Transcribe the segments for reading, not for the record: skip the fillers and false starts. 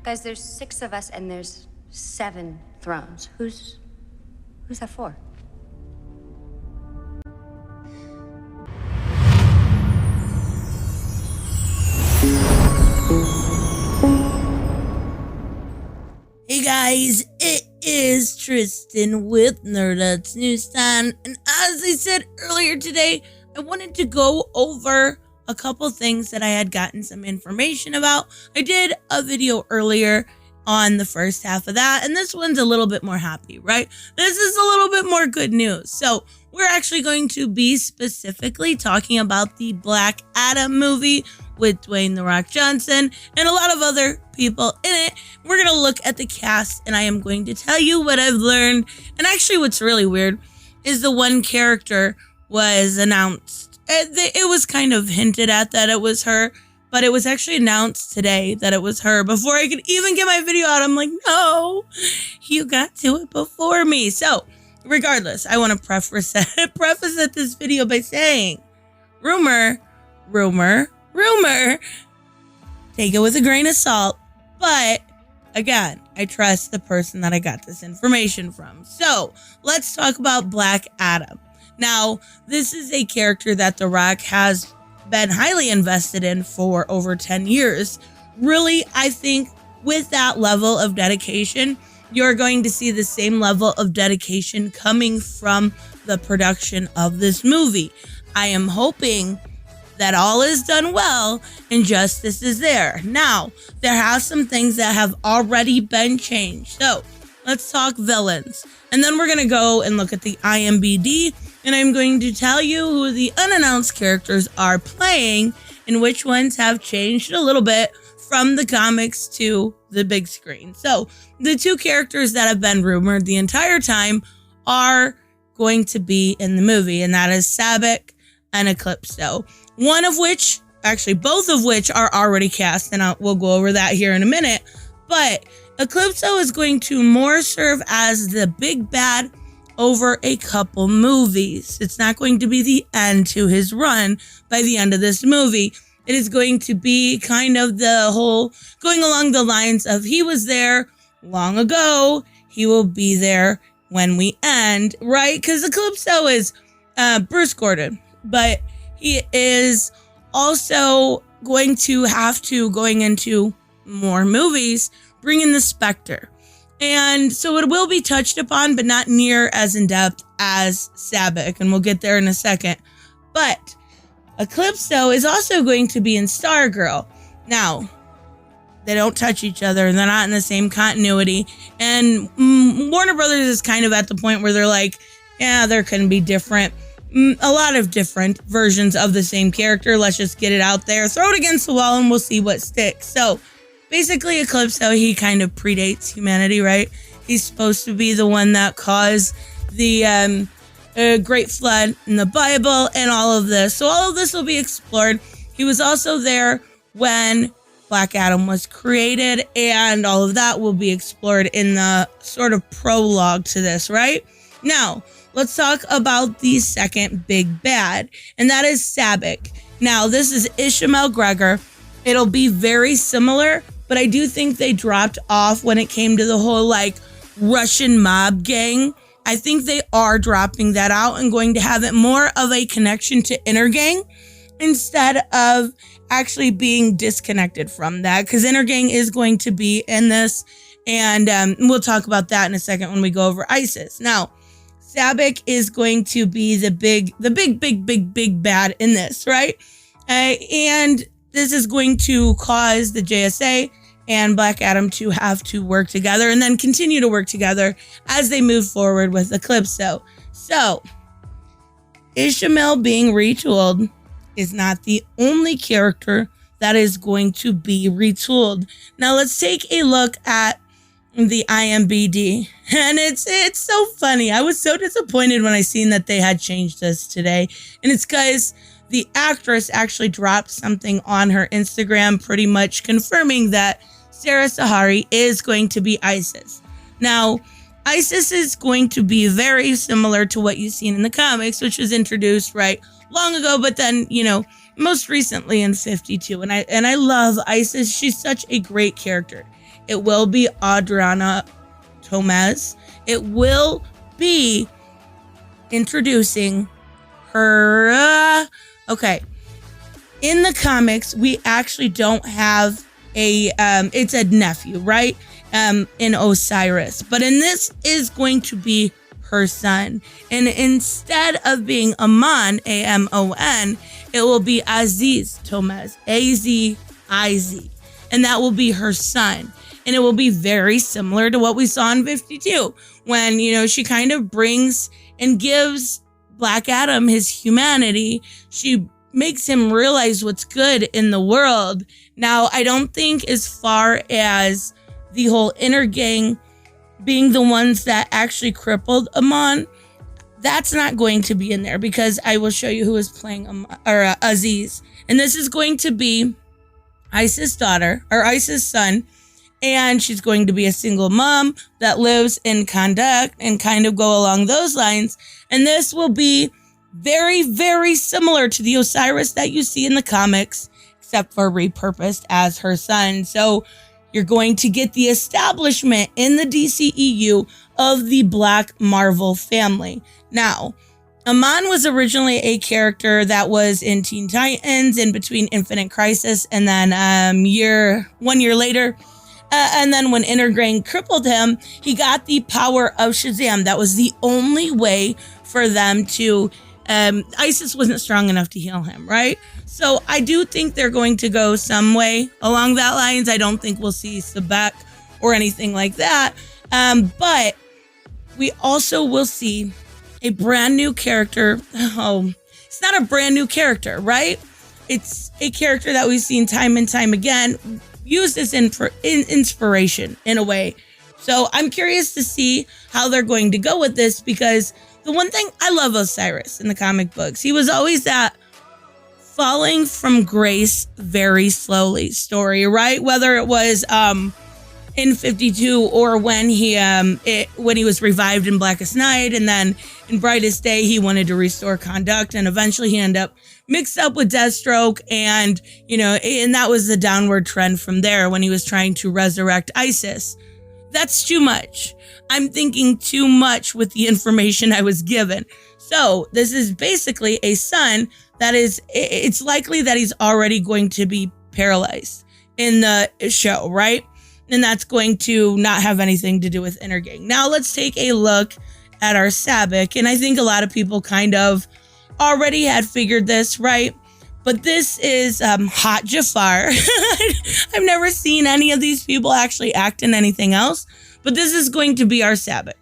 Guys, there's 6 of us and there's 7 thrones. Who's that for? Hey guys, it is Tristan with NewsStand, and as I said earlier today, I wanted to go over a couple things that I had gotten some information about. I did a video earlier on the first half of that, and this one's a little bit more happy, right? This is a little bit more good news. So we're actually going to be specifically talking about the Black Adam movie with Dwayne "The Rock" Johnson and a lot of other people in it. We're going to look at the cast, and I am going to tell you what I've learned. And actually what's really weird is the one character was announced. It was kind of hinted at that it was her, but it was actually announced today that it was her before I could even get my video out. I'm like, no, you got to it before me. So regardless, I want to preface this video by saying, rumor. Take it with a grain of salt. But again, I trust the person that I got this information from. So let's talk about Black Adam. Now, this is a character that The Rock has been highly invested in for over 10 years. Really, I think with that level of dedication, you're going to see the same level of dedication coming from the production of this movie. I am hoping that all is done well and justice is there. Now, there have some things that have already been changed. So let's talk villains. And then we're going to go and look at the IMDb, and I'm going to tell you who the unannounced characters are playing and which ones have changed a little bit from the comics to the big screen. So the 2 characters that have been rumored the entire time are going to be in the movie, and that is Sabbac and Eclipso. One of which, actually both of which, are already cast, and we'll go over that here in a minute. But Eclipso is going to more serve as the big bad over a couple movies. It's not going to be the end to his run by the end of this movie. It is going to be kind of the whole going along the lines of he was there long ago, he will be there when we end, right? Because Eclipso is Bruce Gordon, but he is also going to have to, going into more movies, bring in the Spectre. And so it will be touched upon, but not near as in-depth as Sabbac, and we'll get there in a second. But Eclipso is also going to be in Stargirl. Now, they don't touch each other, and they're not in the same continuity. And Warner Brothers is kind of at the point where they're like, yeah, there can be a lot of different versions of the same character. Let's just get it out there, throw it against the wall, and we'll see what sticks. So basically, Eclipso, he kind of predates humanity, right? He's supposed to be the one that caused the Great Flood in the Bible and all of this. So all of this will be explored. He was also there when Black Adam was created, and all of that will be explored in the sort of prologue to this, right? Now, let's talk about the second big bad, and that is Sabbac. Now, this is Ishmael Gregor. It'll be very similar, but I do think they dropped off when it came to the whole, like, Russian mob gang. I think they are dropping that out and going to have it more of a connection to Intergang instead of actually being disconnected from that, because Intergang is going to be in this, and we'll talk about that in a second when we go over ISIS. Now, Sabbac is going to be the big bad in this, right? And this is going to cause the JSA and Black Adam to have to work together and then continue to work together as they move forward with Eclipso. So, Ishmael being retooled is not the only character that is going to be retooled. Now, let's take a look at the IMDb, and it's so funny. I was so disappointed when I seen that they had changed this today, and it's because the actress actually dropped something on her Instagram pretty much confirming that Sarah Sahari is going to be Isis. Now, Isis is going to be very similar to what you've seen in the comics, which was introduced right long ago, but then, you know, most recently in 52. And I love Isis. She's such a great character. It will be Adriana Tomez. It will be introducing her. Okay. In the comics, we actually don't have it's a nephew, right? In Osiris. But in this is going to be her son. And instead of being Amon, Amon, it will be Aziz Tomez, Aziz. And that will be her son. And it will be very similar to what we saw in 52, when, she kind of brings and gives Black Adam his humanity. She makes him realize what's good in the world. Now, I don't think as far as the whole inner gang being the ones that actually crippled Amon, that's not going to be in there, because I will show you who is playing Aziz. And this is going to be Isis' daughter, or Isis' son. And she's going to be a single mom that lives in Conduct and kind of go along those lines. And this will be very, very similar to the Osiris that you see in the comics, except for repurposed as her son. So you're going to get the establishment in the DCEU of the Black Marvel family. Now, Amon was originally a character that was in Teen Titans in between Infinite Crisis and then 1 year later. And then when Intergang crippled him, he got the power of Shazam. That was the only way for them to... Isis wasn't strong enough to heal him, right? So I do think they're going to go some way along that lines. I don't think we'll see Sabbac or anything like that. But we also will see a brand new character. Oh, it's not a brand new character, right? It's a character that we've seen time and time again, used as inspiration in a way. So I'm curious to see how they're going to go with this, because the one thing I love Osiris in the comic books, he was always that falling from grace very slowly story, right? Whether it was in 52 or when he was revived in Blackest Night, and then in Brightest Day he wanted to restore Conduct, and eventually he ended up mixed up with Deathstroke, and and that was the downward trend from there when he was trying to resurrect Isis. That's too much. I'm thinking too much with the information I was given. So this is basically a son that it's likely that he's already going to be paralyzed in the show, right? And that's going to not have anything to do with Intergang. Now let's take a look at our Sabbac. And I think a lot of people kind of already had figured this, right? But this is Hot Jafar. I've never seen any of these people actually act in anything else, but this is going to be our Sabbac.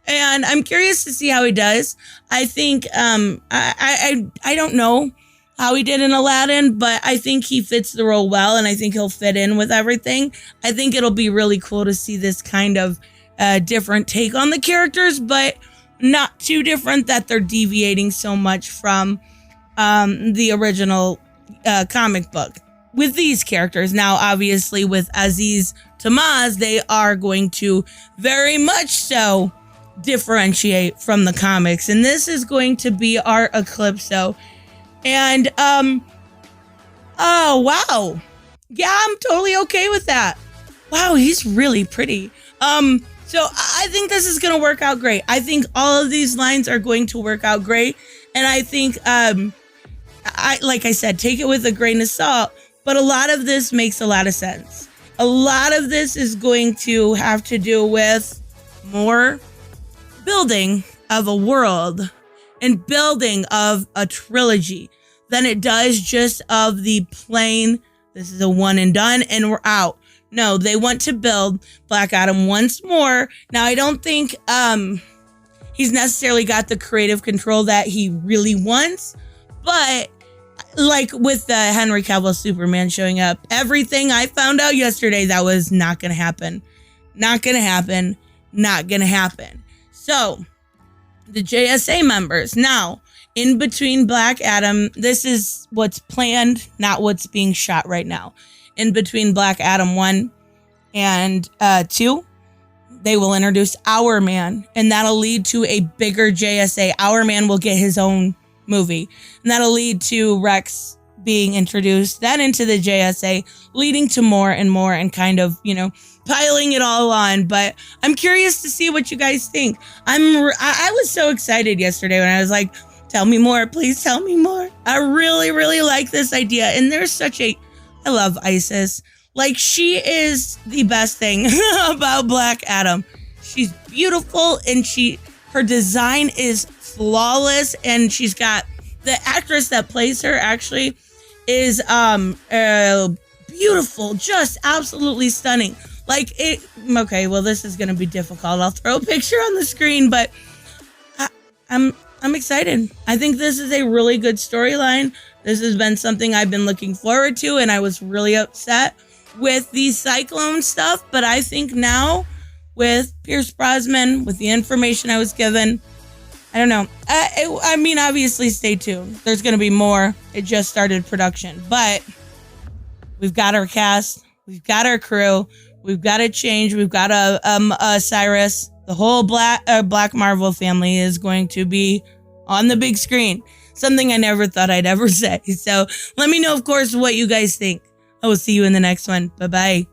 And I'm curious to see how he does. I think, I don't know how he did in Aladdin, but I think he fits the role well, and I think he'll fit in with everything. I think it'll be really cool to see this kind of different take on the characters, but not too different that they're deviating so much from the original comic book with these characters. Now, obviously, with Aziz Tomaz, they are going to very much so differentiate from the comics. And this is going to be our Eclipso. And, oh, wow. Yeah, I'm totally okay with that. Wow, he's really pretty. So I think this is going to work out great. I think all of these lines are going to work out great. And I think, like I said, take it with a grain of salt, but a lot of this makes a lot of sense. A lot of this is going to have to do with more building of a world and building of a trilogy than it does just of the plain, this is a one and done and we're out. No, they want to build Black Adam once more. Now, I don't think he's necessarily got the creative control that he really wants, but like with the Henry Cavill Superman showing up, everything I found out yesterday, that was not going to happen. Not going to happen. Not going to happen. So, the JSA members. Now, in between Black Adam, this is what's planned, not what's being shot right now. In between Black Adam 1 and 2, they will introduce Our Man, and that'll lead to a bigger JSA. Our Man will get his own movie, and that'll lead to Rex being introduced, then into the JSA, leading to more and more and kind of, you know, piling it all on. But I'm curious to see what you guys think. I was so excited yesterday when I was like, tell me more, please tell me more. I really, really like this idea. And there's I love Isis. Like, she is the best thing about Black Adam. She's beautiful and her design is flawless, and she's got the actress that plays her actually is beautiful, just absolutely stunning. Like it. Okay, well, this is gonna be difficult. I'll throw a picture on the screen, but I'm excited. I think this is a really good storyline. This has been something I've been looking forward to, and I was really upset with the Cyclone stuff. But I think now, with Pierce Brosnan, with the information I was given, I don't know. I mean, obviously, stay tuned. There's going to be more. It just started production. But we've got our cast. We've got our crew. We've got a change. We've got Osiris. The whole Black Marvel family is going to be on the big screen. Something I never thought I'd ever say. So let me know, of course, what you guys think. I will see you in the next one. Bye-bye.